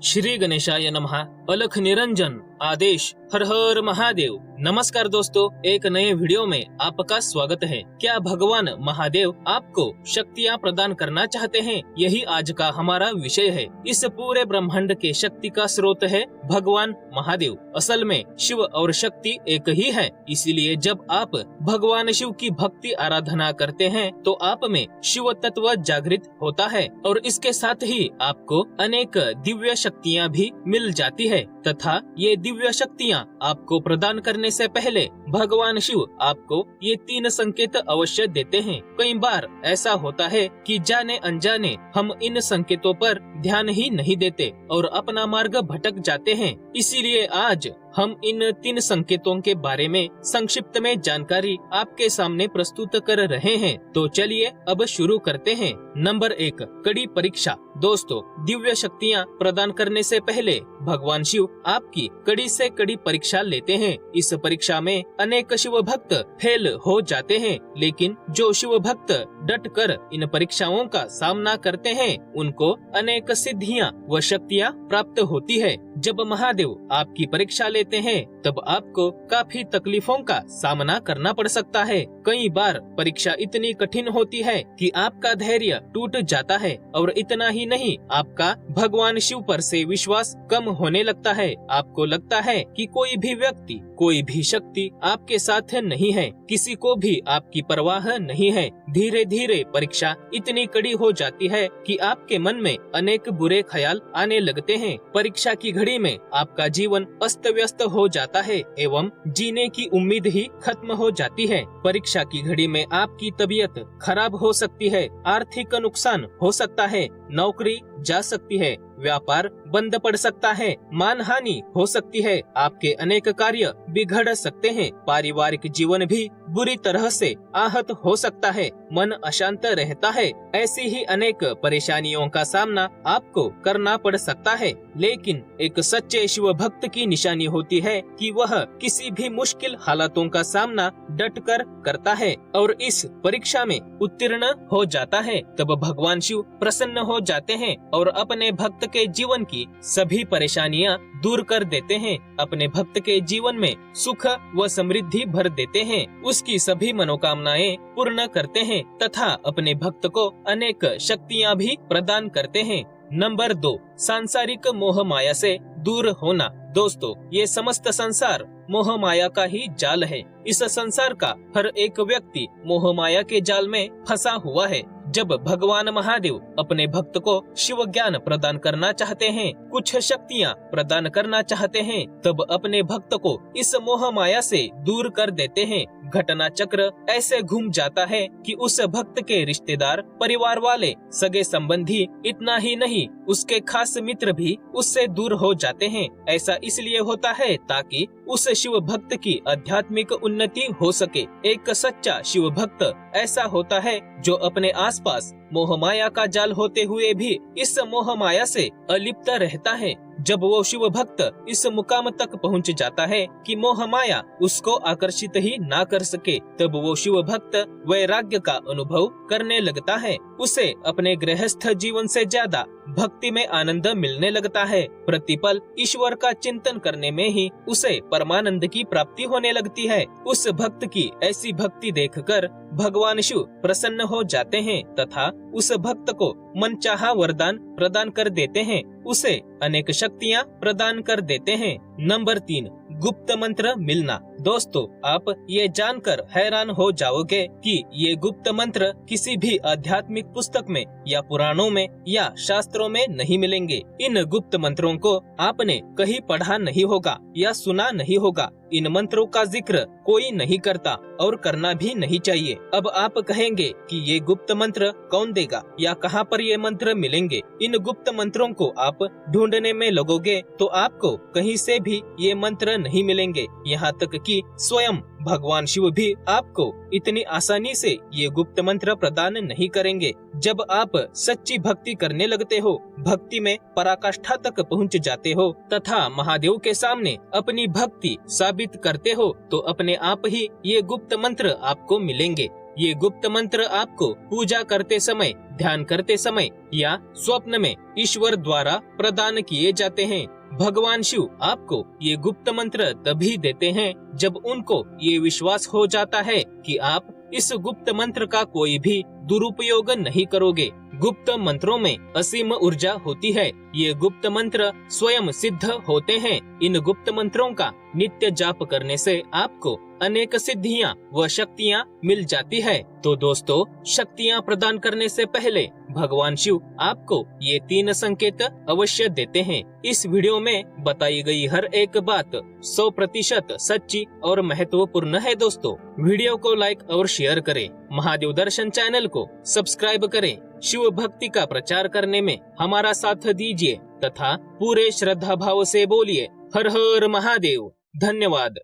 श्री गणेशाय नमः। अलख निरंजन आदेश हर हर महादेव। नमस्कार दोस्तों, एक नए वीडियो में आपका स्वागत है। क्या भगवान महादेव आपको शक्तियाँ प्रदान करना चाहते हैं? यही आज का हमारा विषय है। इस पूरे ब्रह्मांड के शक्ति का स्रोत है भगवान महादेव। असल में शिव और शक्ति एक ही है, इसीलिए जब आप भगवान शिव की भक्ति आराधना करते हैं तो आप में शिव तत्व जागृत होता है और इसके साथ ही आपको अनेक दिव्य शक्तियाँ भी मिल जाती है तथा ये दिव्य शक्तियाँ आपको प्रदान करने से पहले भगवान शिव आपको ये 3 संकेत अवश्य देते हैं। कई बार ऐसा होता है कि जाने अनजाने हम इन संकेतों पर ध्यान ही नहीं देते और अपना मार्ग भटक जाते हैं। इसीलिए आज हम इन 3 संकेतों के बारे में संक्षिप्त में जानकारी आपके सामने प्रस्तुत कर रहे हैं। तो चलिए अब शुरू करते हैं। नंबर 1, कड़ी परीक्षा। दोस्तों, दिव्य शक्तियाँ प्रदान करने से पहले भगवान शिव आपकी कड़ी से कड़ी परीक्षा लेते हैं। इस परीक्षा में अनेक शिव भक्त फेल हो जाते हैं, लेकिन जो शिव भक्त डट कर इन परीक्षाओं का सामना करते हैं उनको अनेक सिद्धियाँ व शक्तियाँ प्राप्त होती है। जब महादेव आपकी परीक्षा लेते हैं तब आपको काफी तकलीफों का सामना करना पड़ सकता है। कई बार परीक्षा इतनी कठिन होती है कि आपका धैर्य टूट जाता है और इतना ही नहीं, आपका भगवान शिव पर से विश्वास कम होने लगता है। आपको लगता है कि कोई भी व्यक्ति, कोई भी शक्ति आपके साथ नहीं है, किसी को भी आपकी परवाह नहीं है। धीरे धीरे परीक्षा इतनी कड़ी हो जाती है कि आपके मन में अनेक बुरे ख्याल आने लगते हैं। परीक्षा की घड़ी में आपका जीवन अस्त व्यस्त हो जाता है एवं जीने की उम्मीद ही खत्म हो जाती है। परीक्षा की घड़ी में आपकी तबीयत खराब हो सकती है, आर्थिक नुकसान हो सकता है, नौकरी जा सकती है, व्यापार बंद पड़ सकता है, मानहानि हो सकती है, आपके अनेक कार्य बिगड़ सकते हैं, पारिवारिक जीवन भी बुरी तरह से आहत हो सकता है, मन अशांत रहता है। ऐसी ही अनेक परेशानियों का सामना आपको करना पड़ सकता है। लेकिन एक सच्चे शिव भक्त की निशानी होती है कि वह किसी भी मुश्किल हालातों का सामना डट कर करता है और इस परीक्षा में उत्तीर्ण हो जाता है। तब भगवान शिव प्रसन्न हो जाते हैं और अपने भक्त के जीवन की सभी परेशानियां दूर कर देते हैं। अपने भक्त के जीवन में सुख व समृद्धि भर देते हैं, उसकी सभी मनोकामनाएं पूर्ण करते हैं तथा अपने भक्त को अनेक शक्तियां भी प्रदान करते हैं। नंबर 2, सांसारिक मोह माया से दूर होना। दोस्तों, ये समस्त संसार मोह माया का ही जाल है। इस संसार का हर एक व्यक्ति मोह माया के जाल में फंसा हुआ है। जब भगवान महादेव अपने भक्त को शिव ज्ञान प्रदान करना चाहते हैं, कुछ शक्तियाँ प्रदान करना चाहते हैं, तब अपने भक्त को इस मोह माया से दूर कर देते हैं। घटना चक्र ऐसे घूम जाता है कि उस भक्त के रिश्तेदार, परिवार वाले, सगे संबंधी, इतना ही नहीं उसके खास मित्र भी उससे दूर हो जाते हैं। ऐसा इसलिए होता है ताकि उस शिव भक्त की आध्यात्मिक उन्नति हो सके। एक सच्चा शिव भक्त ऐसा होता है जो अपने आसपास मोह माया का जाल होते हुए भी इस मोह माया से अलिप्त रहता है। जब वो शिव भक्त इस मुकाम तक पहुंच जाता है कि मोह माया उसको आकर्षित ही ना कर सके, तब वो शिव भक्त वैराग्य का अनुभव करने लगता है। उसे अपने गृहस्थ जीवन से ज्यादा भक्ति में आनंद मिलने लगता है। प्रतिपल ईश्वर का चिंतन करने में ही उसे परमानंद की प्राप्ति होने लगती है। उस भक्त की ऐसी भक्ति देखकर भगवान शिव प्रसन्न हो जाते हैं तथा उस भक्त को मनचाहा वरदान प्रदान कर देते हैं, उसे अनेक शक्तियाँ प्रदान कर देते हैं। नंबर 3, गुप्त मंत्र मिलना। दोस्तों, आप ये जानकर हैरान हो जाओगे कि ये गुप्त मंत्र किसी भी आध्यात्मिक पुस्तक में या पुराणों में या शास्त्रों में नहीं मिलेंगे। इन गुप्त मंत्रों को आपने कहीं पढ़ा नहीं होगा या सुना नहीं होगा। इन मंत्रों का जिक्र कोई नहीं करता और करना भी नहीं चाहिए। अब आप कहेंगे कि ये गुप्त मंत्र कौन देगा या कहाँ पर ये मंत्र मिलेंगे? इन गुप्त मंत्रों को आप ढूंढने में लगोगे तो आपको कहीं से भी ये मंत्र नहीं मिलेंगे। यहाँ तक कि स्वयं भगवान शिव भी आपको इतनी आसानी से ये गुप्त मंत्र प्रदान नहीं करेंगे। जब आप सच्ची भक्ति करने लगते हो, भक्ति में पराकाष्ठा तक पहुँच जाते हो तथा महादेव के सामने अपनी भक्ति साबित करते हो, तो अपने आप ही ये गुप्त मंत्र आपको मिलेंगे। ये गुप्त मंत्र आपको पूजा करते समय, ध्यान करते समय या स्वप्न में ईश्वर द्वारा प्रदान किए जाते हैं। भगवान शिव आपको ये गुप्त मंत्र तभी देते हैं जब उनको ये विश्वास हो जाता है कि आप इस गुप्त मंत्र का कोई भी दुरुपयोग नहीं करोगे। गुप्त मंत्रों में असीम ऊर्जा होती है। ये गुप्त मंत्र स्वयं सिद्ध होते हैं। इन गुप्त मंत्रों का नित्य जाप करने से आपको अनेक सिद्धियां व शक्तियां मिल जाती है। तो दोस्तों, शक्तियां प्रदान करने से पहले भगवान शिव आपको ये 3 संकेत अवश्य देते हैं। इस वीडियो में बताई गई हर एक बात 100% सच्ची और महत्वपूर्ण है। दोस्तों, वीडियो को लाइक और शेयर करें, महादेव दर्शन चैनल को सब्सक्राइब करें, शिव भक्ति का प्रचार करने में हमारा साथ दीजिए तथा पूरे श्रद्धा भाव से बोलिए हर हर महादेव। धन्यवाद।